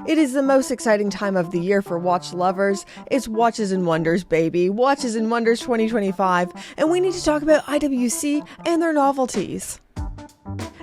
It is the most exciting time of the year for watch lovers. It's Watches and Wonders, baby. Watches and Wonders 2025, and we need to talk about IWC and their novelties.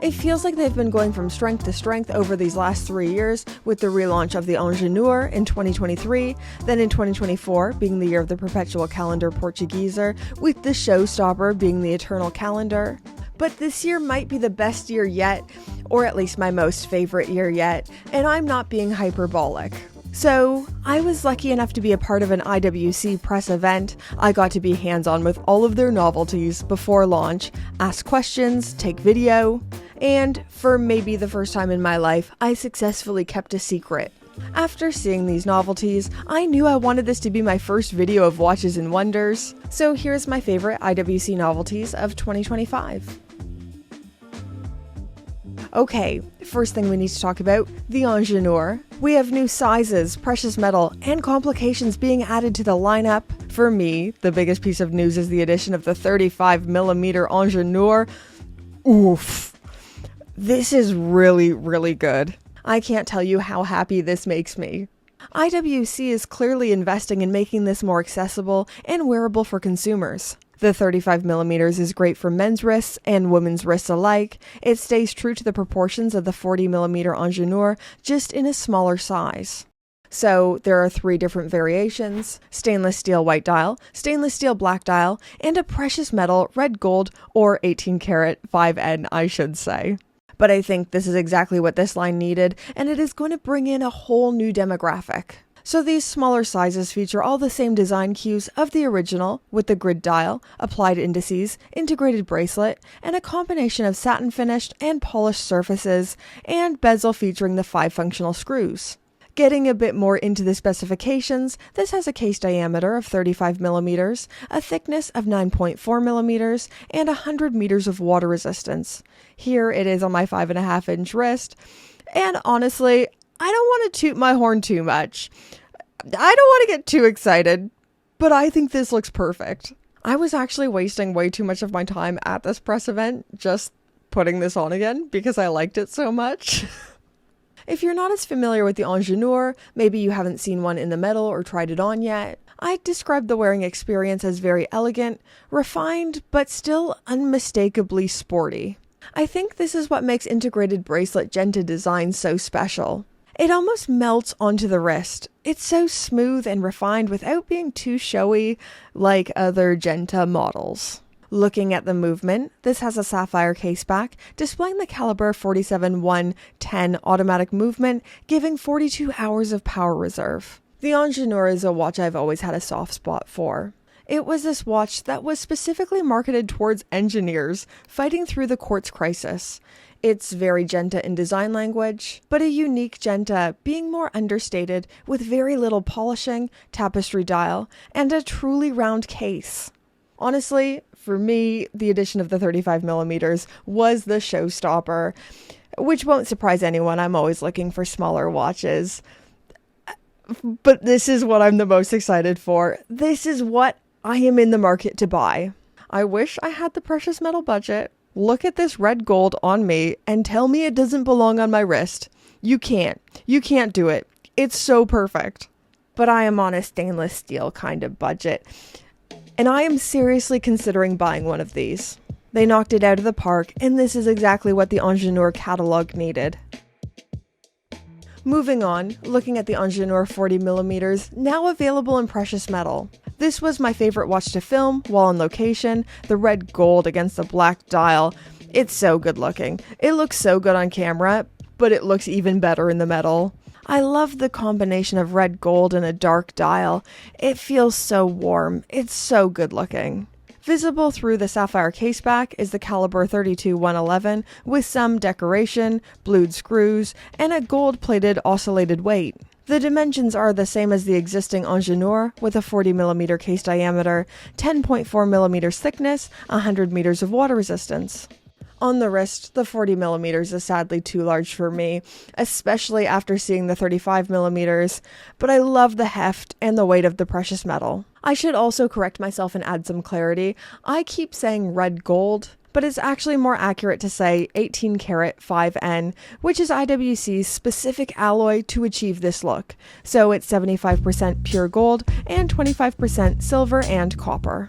It feels like they've been going from strength to strength over these last 3 years, with the relaunch of the Ingenieur in 2023, then in 2024 being the year of the perpetual calendar Portugueser, with the showstopper being the eternal calendar. But this year might be the best year yet, or at least my most favorite year yet, and I'm not being hyperbolic. So, I was lucky enough to be a part of an IWC press event. I got to be hands-on with all of their novelties before launch, ask questions, take video, and for maybe the first time in my life, I successfully kept a secret. After seeing these novelties, I knew I wanted this to be my first video of Watches and Wonders. So here's my favorite IWC novelties of 2025. Okay, first thing we need to talk about, the Ingenieur. We have new sizes, precious metal, and complications being added to the lineup. For me, the biggest piece of news is the addition of the 35mm Ingenieur. Oof. This is really, really good. I can't tell you how happy this makes me. IWC is clearly investing in making this more accessible and wearable for consumers. The 35mm is great for men's wrists and women's wrists alike. It stays true to the proportions of the 40mm Ingenieur, just in a smaller size. So there are 3 different variations: stainless steel white dial, stainless steel black dial, and a precious metal red gold or 18 karat 5N, I should say. But I think this is exactly what this line needed, and it is going to bring in a whole new demographic. So these smaller sizes feature all the same design cues of the original, with the grid dial, applied indices, integrated bracelet, and a combination of satin finished and polished surfaces, and bezel featuring the 5 functional screws. Getting a bit more into the specifications, this has a case diameter of 35mm, a thickness of 9.4mm, and 100 meters of water resistance. Here it is on my 5.5-inch wrist, and honestly, I don't want to toot my horn too much. I don't want to get too excited, but I think this looks perfect. I was actually wasting way too much of my time at this press event just putting this on again because I liked it so much. If you're not as familiar with the Ingenieur, maybe you haven't seen one in the metal or tried it on yet, I'd describe the wearing experience as very elegant, refined, but still unmistakably sporty. I think this is what makes integrated bracelet Genta design so special. It almost melts onto the wrist. It's so smooth and refined without being too showy like other Genta models. Looking at the movement, this has a sapphire caseback displaying the caliber 47-110 automatic movement, giving 42 hours of power reserve. The Ingenieur is a watch I've always had a soft spot for. It was this watch that was specifically marketed towards engineers fighting through the quartz crisis. It's very Genta in design language, but a unique Genta, being more understated with very little polishing, tapestry dial, and a truly round case. Honestly, for me, the addition of the 35mm was the showstopper, which won't surprise anyone. I'm always looking for smaller watches. But this is what I'm the most excited for. This is what I am in the market to buy. I wish I had the precious metal budget. Look at this red gold on me and tell me it doesn't belong on my wrist. You can't. You can't do it. It's so perfect. But I am on a stainless steel kind of budget, and I am seriously considering buying one of these. They knocked it out of the park, and this is exactly what the Ingenieur catalog needed. Moving on, looking at the Ingenieur 40mm, now available in precious metal. This was my favorite watch to film while on location, the red gold against the black dial. It's so good looking. It looks so good on camera, but it looks even better in the metal. I love the combination of red gold and a dark dial. It feels so warm. It's so good looking. Visible through the sapphire caseback is the caliber 32-111 with some decoration, blued screws, and a gold-plated oscillated weight. The dimensions are the same as the existing Ingenieur with a 40mm case diameter, 10.4mm thickness, 100 meters of water resistance. On the wrist, the 40mm is sadly too large for me, especially after seeing the 35mm, but I love the heft and the weight of the precious metal. I should also correct myself and add some clarity. I keep saying red gold, but it's actually more accurate to say 18 karat 5N, which is IWC's specific alloy to achieve this look. So it's 75% pure gold and 25% silver and copper.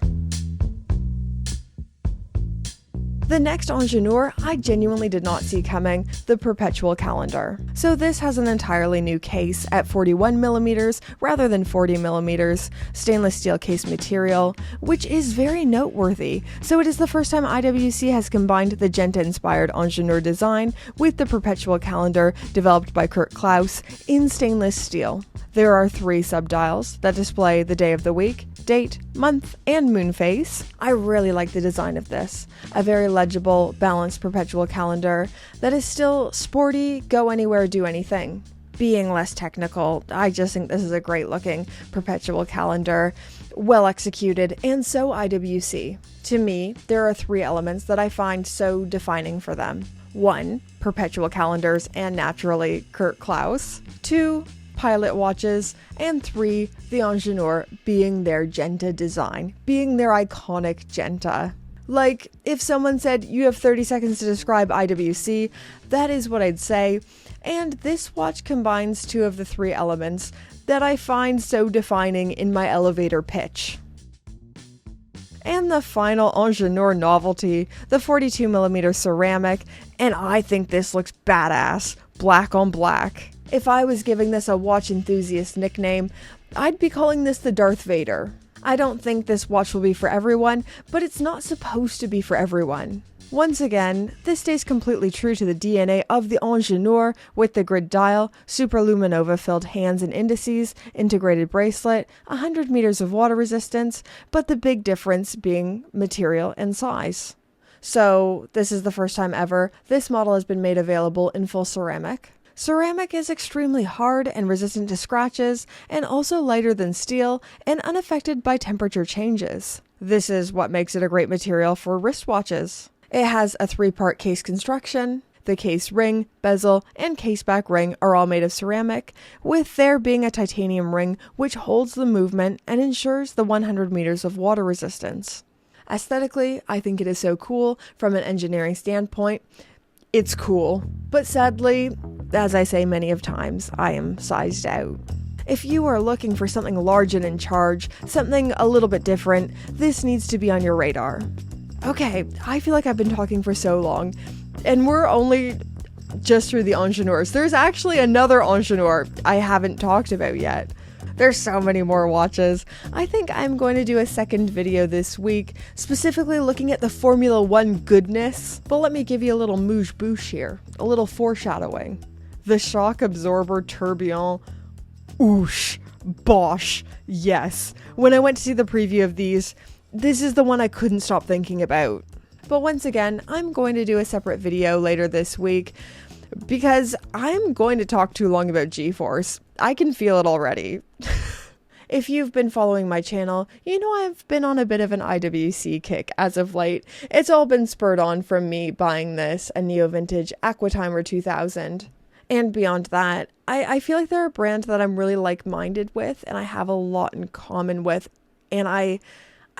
The next Ingenieur I genuinely did not see coming, the perpetual calendar. So this has an entirely new case at 41mm rather than 40mm, stainless steel case material, which is very noteworthy. So it is the first time IWC has combined the Genta-inspired Ingenieur design with the perpetual calendar developed by Kurt Klaus in stainless steel. There are 3 subdials that display the day of the week, date, month, and moon phase. I really like the design of this. A very legible, balanced perpetual calendar that is still sporty, go anywhere, do anything. Being less technical, I just think this is a great looking perpetual calendar, well executed, and so IWC. To me, there are 3 elements that I find so defining for them. 1, perpetual calendars and naturally Kurt Klaus. 2, pilot watches, and 3, the Ingenieur being their Genta design, being their iconic Genta. Like, if someone said, you have 30 seconds to describe IWC, that is what I'd say, and this watch combines 2 of the 3 elements that I find so defining in my elevator pitch. And the final Ingenieur novelty, the 42mm ceramic, and I think this looks badass, black on black. If I was giving this a watch enthusiast nickname, I'd be calling this the Darth Vader. I don't think this watch will be for everyone, but it's not supposed to be for everyone. Once again, this stays completely true to the DNA of the Ingenieur with the grid dial, superluminova filled hands and indices, integrated bracelet, 100 meters of water resistance, but the big difference being material and size. So this is the first time ever this model has been made available in full ceramic. Ceramic is extremely hard and resistant to scratches, and also lighter than steel and unaffected by temperature changes. This is what makes it a great material for wristwatches. It has a 3-part case construction. The case ring, bezel, and case back ring are all made of ceramic, with there being a titanium ring which holds the movement and ensures the 100 meters of water resistance. Aesthetically, I think it is so cool from an engineering standpoint. It's cool, but sadly, as I say many of times, I am sized out. If you are looking for something large and in charge, something a little bit different, this needs to be on your radar. Okay, I feel like I've been talking for so long, and we're only just through the Ingenieurs. There's actually another Ingenieur I haven't talked about yet. There's so many more watches. I think I'm going to do a second video this week, specifically looking at the Formula 1 goodness. But let me give you a little mouche-bouche here, a little foreshadowing. The shock absorber tourbillon, oosh, bosh, yes. When I went to see the preview of these, this is the one I couldn't stop thinking about. But once again, I'm going to do a separate video later this week, because I'm going to talk too long about G-Force. I can feel it already. If you've been following my channel, you know I've been on a bit of an IWC kick as of late. It's all been spurred on from me buying this, a neo-vintage Aquatimer 2000. And beyond that, I feel like they're a brand that I'm really like-minded with, and I have a lot in common with, and I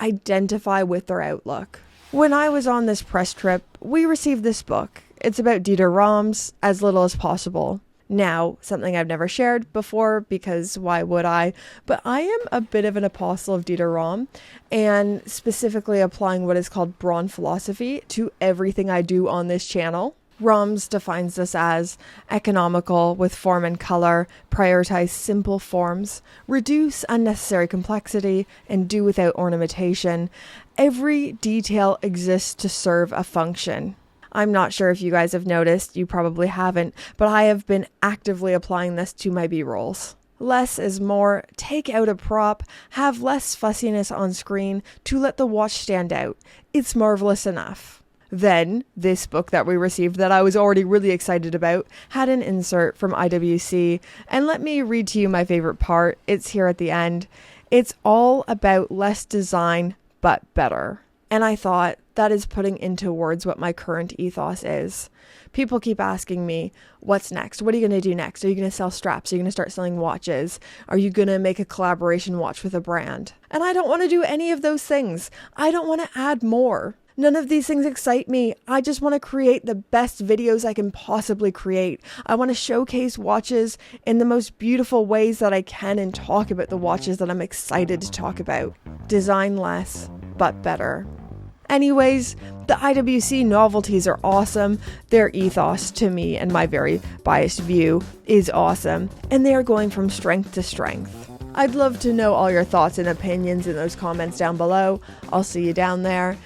identify with their outlook. When I was on this press trip, we received this book. It's about Dieter Rams, As Little as Possible. Now, something I've never shared before, because why would I? But I am a bit of an apostle of Dieter Rams, and specifically applying what is called Braun philosophy to everything I do on this channel. Rams defines this as economical with form and color, prioritize simple forms, reduce unnecessary complexity, and do without ornamentation. Every detail exists to serve a function. I'm not sure if you guys have noticed, you probably haven't, but I have been actively applying this to my B-rolls. Less is more, take out a prop, have less fussiness on screen to let the watch stand out. It's marvelous enough. Then, this book that we received that I was already really excited about had an insert from IWC, and let me read to you my favorite part. It's here at the end. It's all about less design, but better. And I thought, that is putting into words what my current ethos is. People keep asking me, what's next? What are you going to do next? Are you going to sell straps? Are you going to start selling watches? Are you going to make a collaboration watch with a brand? And I don't want to do any of those things. I don't want to add more. None of these things excite me. I just want to create the best videos I can possibly create. I want to showcase watches in the most beautiful ways that I can and talk about the watches that I'm excited to talk about. Design less, but better. Anyways, the IWC novelties are awesome. Their ethos, to me and my very biased view, is awesome. And they are going from strength to strength. I'd love to know all your thoughts and opinions in those comments down below. I'll see you down there.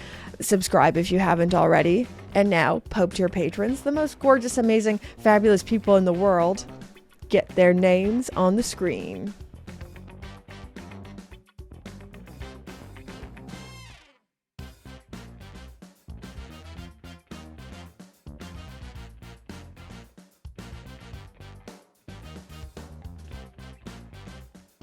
Subscribe if you haven't already. And now, Pope tier patrons, the most gorgeous, amazing, fabulous people in the world, get their names on the screen.